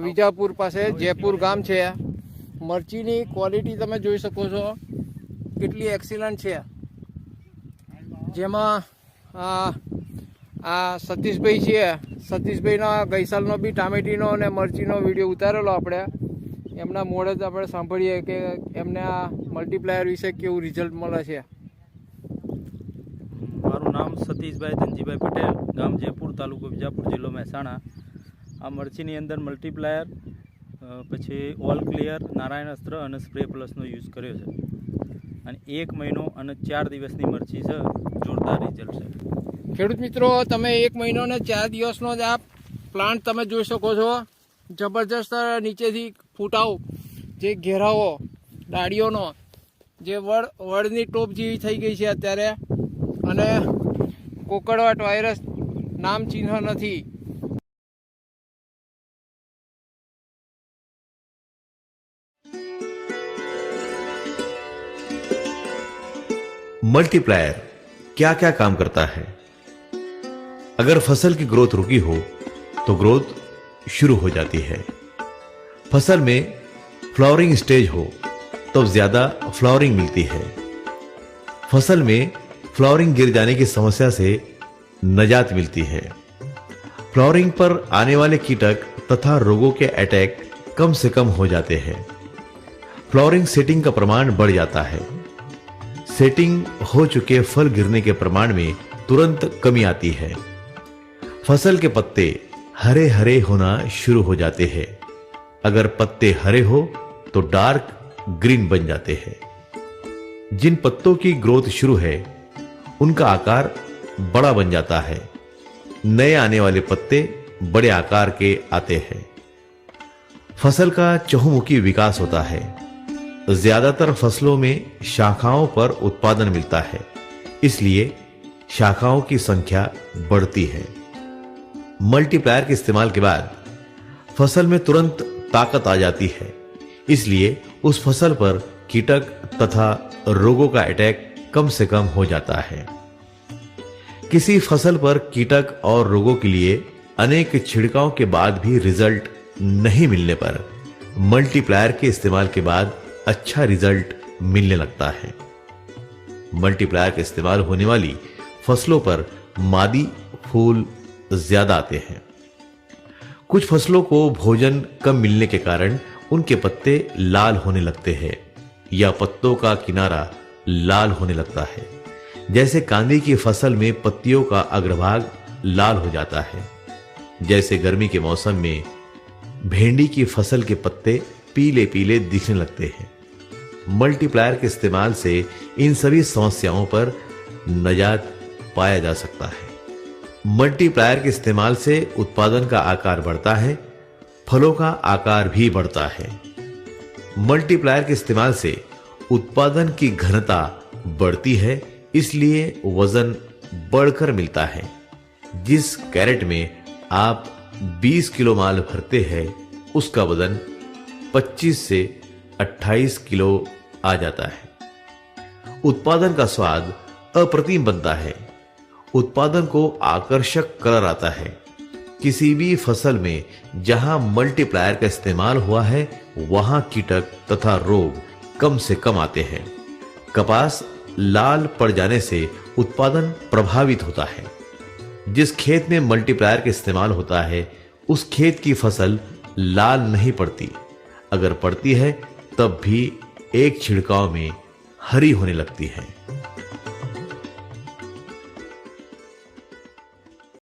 વિજાપુર પાસે જયપુર ગામ છે। મરચીની ક્વોલિટી તમે જોઈ શકો છો કેટલી એક્સિલન્ટ છે। જેમાં આ સતીશભાઈ છે, સતીશભાઈનો ગઈ સાલનો બી ટામેટીનો અને મરચીનો વિડીયો ઉતારેલો આપણે। એમના મોડે જ આપણે સાંભળીએ કે એમને આ મલ્ટીપ્લાયર વિશે કેવું રિઝલ્ટ મળે છે। મારું નામ સતીશભાઈ ધનજીભાઈ પટેલ, ગામ જયપુર, તાલુકો વિજાપુર, જિલ્લો મહેસાણા। આ મરચીની અંદર મલ્ટીપ્લાયર પછી ઓલ ક્લિયર, નારાયણ અસ્ત્ર અને સ્પ્રે પ્લસનો યુઝ કર્યો છે અને 1 મહિનો અને 4 દિવસની મરચી છે। જોરદાર રિઝલ્ટ છે। ખેડૂત મિત્રો, તમે 1 મહિનો ને 4 દિવસનો જ આ પ્લાન્ટ તમે જોઈ શકો છો। જબરજસ્ત નીચેથી ફૂટાવ, જે ઘેરાવો ડાળીઓનો, જે વડની ટોપ જેવી થઈ ગઈ છે અત્યારે, અને કોકડવાટ વાયરસ નામ ચિહ્ન નથી। मल्टीप्लायर क्या क्या काम करता है? अगर फसल की ग्रोथ रुकी हो तो ग्रोथ शुरू हो जाती है। फसल में फ्लावरिंग स्टेज हो तो ज्यादा फ्लावरिंग मिलती है। फसल में फ्लावरिंग गिर जाने की समस्या से निजात मिलती है। फ्लावरिंग पर आने वाले कीटक तथा रोगों के अटैक कम से कम हो जाते हैं। फ्लावरिंग सेटिंग का प्रमाण बढ़ जाता है। सेटिंग हो चुके फल गिरने के प्रमाण में तुरंत कमी आती है। फसल के पत्ते हरे हरे होना शुरू हो जाते हैं। अगर पत्ते हरे हो तो डार्क ग्रीन बन जाते हैं। जिन पत्तों की ग्रोथ शुरू है उनका आकार बड़ा बन जाता है। नए आने वाले पत्ते बड़े आकार के आते हैं। फसल का चहुमुखी विकास होता है। ज्यादातर फसलों में शाखाओं पर उत्पादन मिलता है, इसलिए शाखाओं की संख्या बढ़ती है। मल्टीप्लायर के इस्तेमाल के बाद फसल में तुरंत ताकत आ जाती है, इसलिए उस फसल पर कीटक तथा रोगों का अटैक कम से कम हो जाता है। किसी फसल पर कीटक और रोगों के लिए अनेक छिड़काव के बाद भी रिजल्ट नहीं मिलने पर मल्टीप्लायर के इस्तेमाल के बाद अच्छा रिजल्ट मिलने लगता है। मल्टीप्लायर के इस्तेमाल होने वाली फसलों पर मादी फूल ज्यादा आते हैं। कुछ फसलों को भोजन कम मिलने के कारण उनके पत्ते लाल होने लगते हैं या पत्तों का किनारा लाल होने लगता है। जैसे कांदे की फसल में पत्तियों का अग्रभाग लाल हो जाता है। जैसे गर्मी के मौसम में भेंडी की फसल के पत्ते पीले पीले दिखने लगते हैं। मल्टीप्लायर के इस्तेमाल से इन सभी समस्याओं पर निजात पाया जा सकता है। मल्टीप्लायर के इस्तेमाल से उत्पादन का आकार बढ़ता है, फलों का आकार भी बढ़ता है। मल्टीप्लायर के इस्तेमाल से उत्पादन की घनता बढ़ती है, इसलिए वजन बढ़कर मिलता है। जिस कैरेट में आप 20 किलो माल भरते हैं, उसका वजन 25 से 28 किलो आ जाता है। उत्पादन का स्वाद अप्रतिम बनता है। उत्पादन को आकर्षक कलर आता है। किसी भी फसल में जहां मल्टीप्लायर का इस्तेमाल हुआ है वहां कीटक तथा रोग कम से कम आते हैं। कपास लाल पड़ जाने से उत्पादन प्रभावित होता है। जिस खेत में मल्टीप्लायर का इस्तेमाल होता है उस खेत की फसल लाल नहीं पड़ती। अगर पड़ती है तब भी एक छिड़काव में हरी होने लगती है।